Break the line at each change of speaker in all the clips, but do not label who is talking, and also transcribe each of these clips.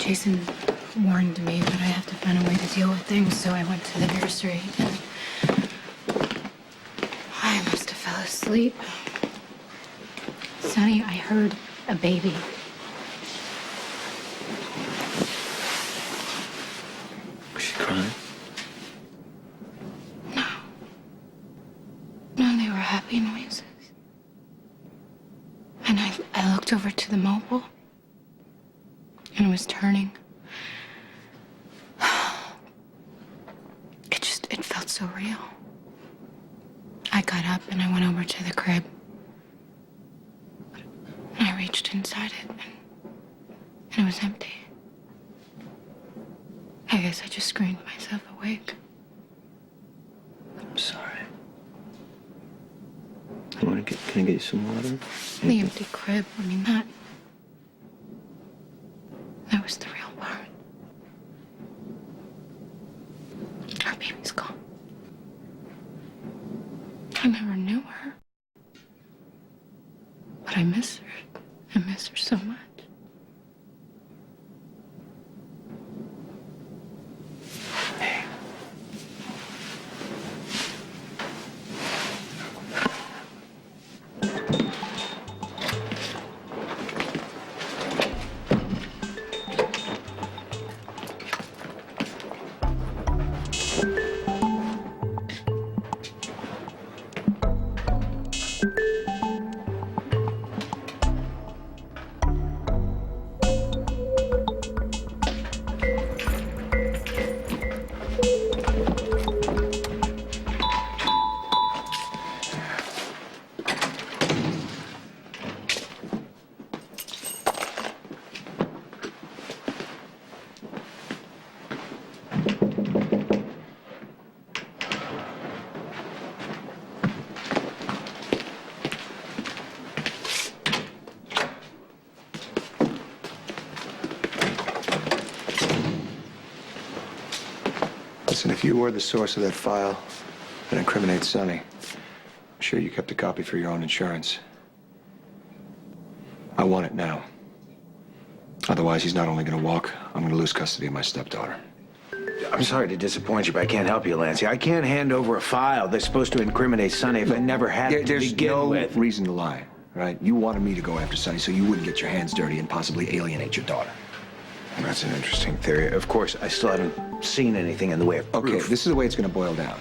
Jason warned me that I have to find a way to deal with things, so I went to the nursery and I must have fell asleep. Sonny, I heard a baby.
Was she crying?
No. No, they were happy noises. And I looked over to the mobile, and it was turning. It felt so real. I got up and I went over to the crib. And I reached inside it, and it was empty. I guess I just screamed myself awake.
I'm sorry. Can I get you some water?
The empty crib, I mean, that was the real part. Our baby's gone. I never knew her. But I miss her. I miss her so much.
Hey.
Listen, if you were the source of that file that incriminates Sonny, I'm sure you kept a copy for your own insurance. I want it now. Otherwise, he's not only going to walk, I'm going to lose custody of my stepdaughter.
I'm sorry to disappoint you, but I can't help you, Lancey. I can't hand over a file that's supposed to incriminate Sonny if I never had it to begin with.
There's no reason to lie, right? You wanted me to go after Sonny so you wouldn't get your hands dirty and possibly alienate your daughter.
That's an interesting theory. Of course, I still haven't seen anything in the way of proof.
Okay, this is the way it's going to boil down.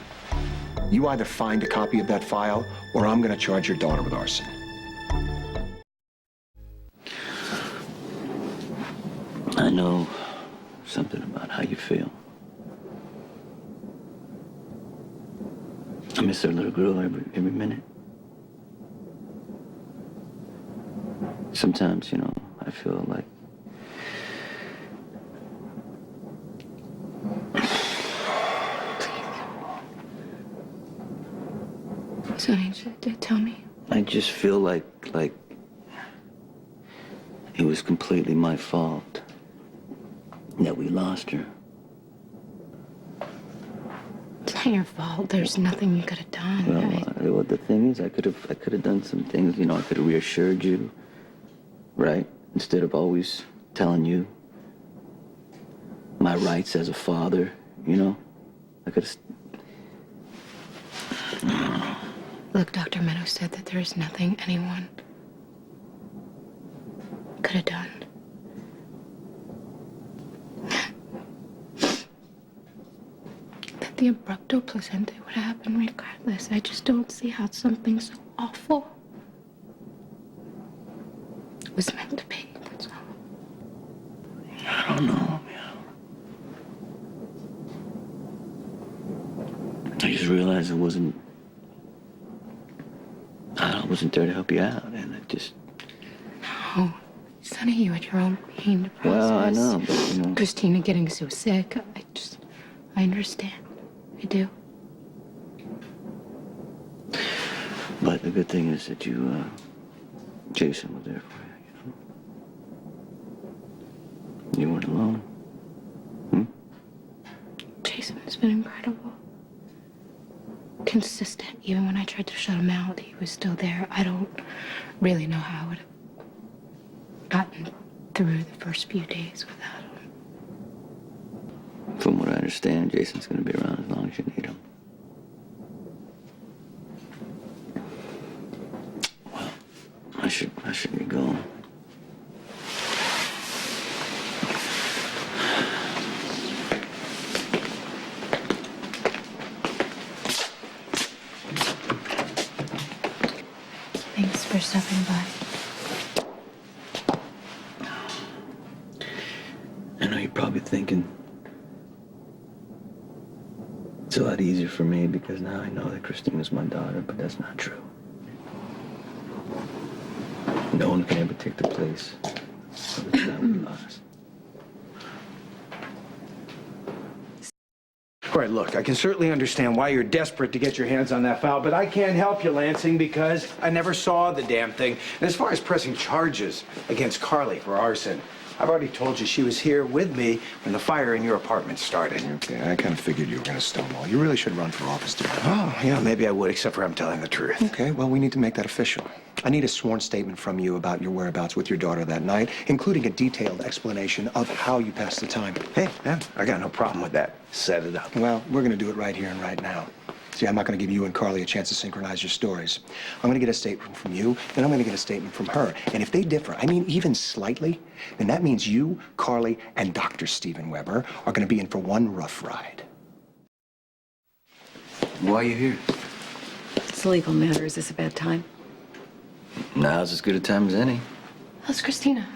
You either find a copy of that file, or I'm going to charge your daughter with arson.
I know something about how you feel. I miss our little girl every minute. Sometimes, you know, I feel like
Sonny, tell me.
I just feel like it was completely my fault that we lost her.
It's not your fault. There's nothing you could have done.
Well, the thing is, I could have done some things. You know, I could have reassured you, right? Instead of always telling you my rights as a father. You know, I could have.
Look, Dr. Meadow said that there is nothing anyone could have done. That the abrupto placenta would happen regardless. I just don't see how something so awful was meant to be, that's all.
I don't know, I just realized I wasn't there to help you out, and I just...
No. Sonny, you had your own pain to process.
Well, I know, but, you know...
Christina getting so sick, I understand. I do.
But the good thing is that Jason was there for you, you know? You weren't alone.
Jason has been incredible. Consistent. Even when I tried to shut him out, he was still there. I don't really know how I would have gotten through the first few days without him.
From what I understand, Jason's gonna be around as long as you need him. Well, I should get going.
Thanks for stopping by.
I know you're probably thinking it's a lot easier for me because now I know that Christina's my daughter, but that's not true. No one can ever take the place of the child we lost.
All right, look, I can certainly understand why you're desperate to get your hands on that file, but I can't help you, Lansing, because I never saw the damn thing. And as far as pressing charges against Carly for arson, I've already told you she was here with me when the fire in your apartment started.
Okay, I kind of figured you were going to stonewall. You really should run for office, dude.
Oh, yeah, maybe I would, except for I'm telling the truth.
Okay, well, we need to make that official. I need a sworn statement from you about your whereabouts with your daughter that night, including a detailed explanation of how you passed the time.
Hey, man, I got no problem with that. Set it up.
Well, we're going to do it right here and right now. See, I'm not going to give you and Carly a chance to synchronize your stories. I'm going to get a statement from you, then I'm going to get a statement from her. And if they differ, I mean even slightly, then that means you, Carly, and Dr. Steven Weber are going to be in for one rough ride.
Why are you here?
It's a legal matter. Is this a bad time?
Now's as good a time as any.
How's Christina?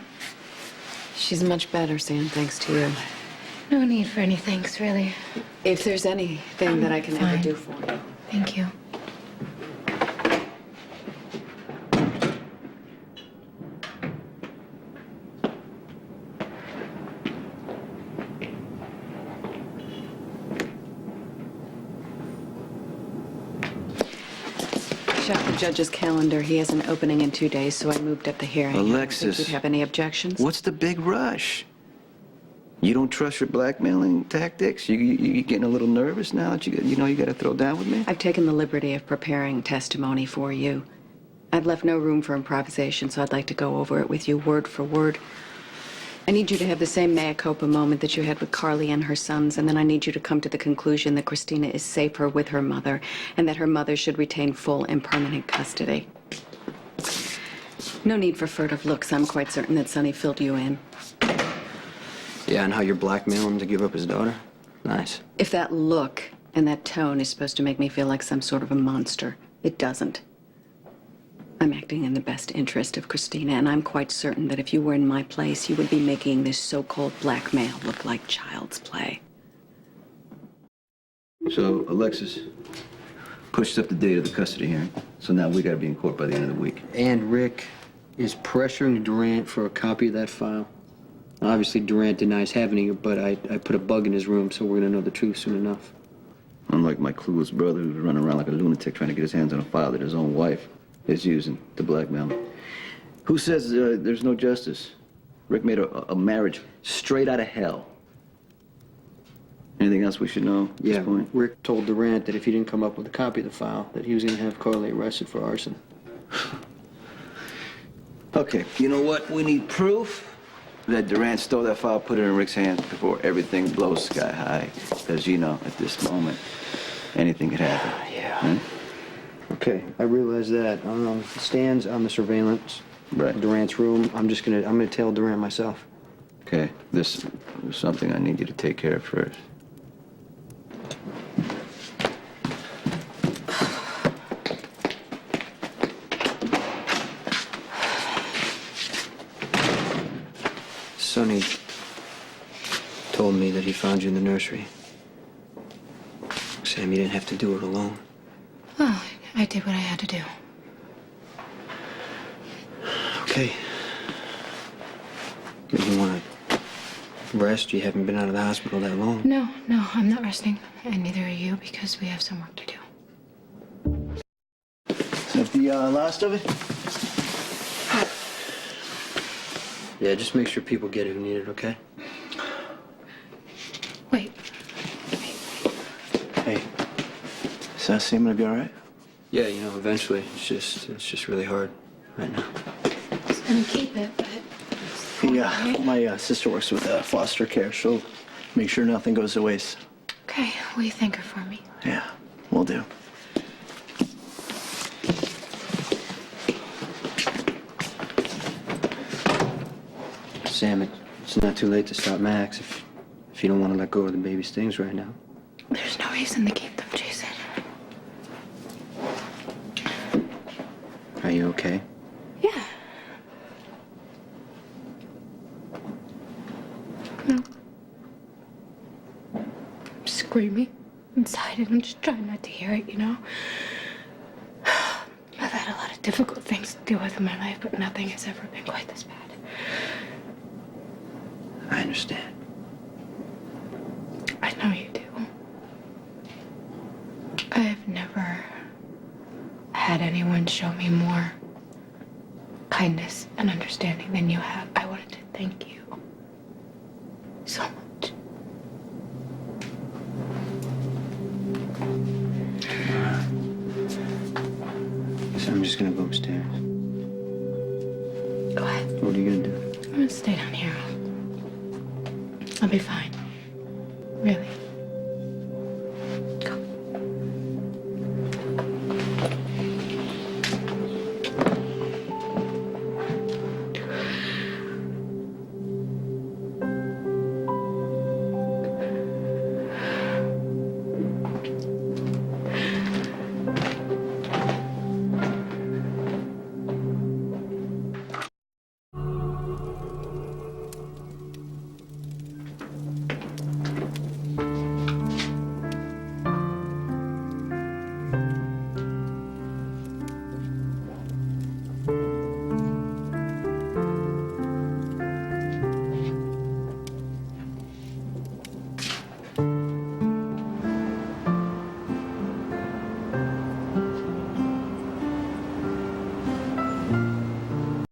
She's much better, Sam, thanks to you.
No need for any thanks, really.
If there's anything that I can ever
fine.
do for you.
Thank you.
Check the judge's calendar. He has an opening in 2 days, so I moved up the hearing.
Alexis.
Think you'd have any objections?
What's the big rush? You don't trust your blackmailing tactics? You getting a little nervous now that you know you got to throw down with me?
I've taken the liberty of preparing testimony for you. I've left no room for improvisation, so I'd like to go over it with you word for word. I need you to have the same mea culpa moment that you had with Carly and her sons, and then I need you to come to the conclusion that Christina is safer with her mother, and that her mother should retain full and permanent custody. No need for furtive looks. I'm quite certain that Sonny filled you in.
Yeah, and how you're blackmailing him to give up his daughter? Nice.
If that look and that tone is supposed to make me feel like some sort of a monster, it doesn't. I'm acting in the best interest of Christina, and I'm quite certain that if you were in my place, you would be making this so-called blackmail look like child's play.
So, Alexis pushed up the date of the custody hearing. So now we got to be in court by the end of the week.
And Rick is pressuring Durant for a copy of that file. Obviously, Durant denies having it, but I put a bug in his room, so we're going to know the truth soon enough.
Unlike my clueless brother who's running around like a lunatic trying to get his hands on a file that his own wife is using to blackmail him. Who says there's no justice? Rick made a marriage straight out of hell. Anything else we should know at this point?
Rick told Durant that if he didn't come up with a copy of the file, that he was going to have Carly arrested for arson.
Okay, you know what? We need proof that Durant stole that file, put it in Rick's hands before everything blows sky high. Because, you know, at this moment, anything could happen.
Yeah. Okay, I realize that. Stands on the surveillance.
Right.
Durant's room. I'm gonna tell Durant myself.
Okay, this is something I need you to take care of first.
Sonny told me that he found you in the nursery. Sam, you didn't have to do it alone.
Well, I did what I had to do.
Okay. You want to rest? You haven't been out of the hospital that long.
No, I'm not resting. And neither are you, because we have some work to do.
Is that the last of it?
Yeah, just make sure people get it who need it, okay?
Wait.
Hey, is that seem to be all right?
Yeah, you know, eventually. It's just really hard right now.
I was gonna keep it, but...
Yeah, my sister works with foster care. She'll Make sure nothing goes to waste.
Okay, will you thank her for me?
Yeah, will do.
Sam, it's not too late to stop Max if you don't want to let go of the baby's things right now.
There's no reason to keep them, Jason.
Are you okay?
Yeah. No. I'm screaming inside and I'm just trying not to hear it, you know? I've had a lot of difficult things to deal with in my life, but nothing has ever been quite this bad.
I understand.
I know you do. I've never had anyone show me more kindness and understanding than you have. I wanted to thank you so much.
So I'm just gonna go upstairs.
Go ahead.
What are you gonna do?
I'm gonna stay down here. I'll be fine. Really.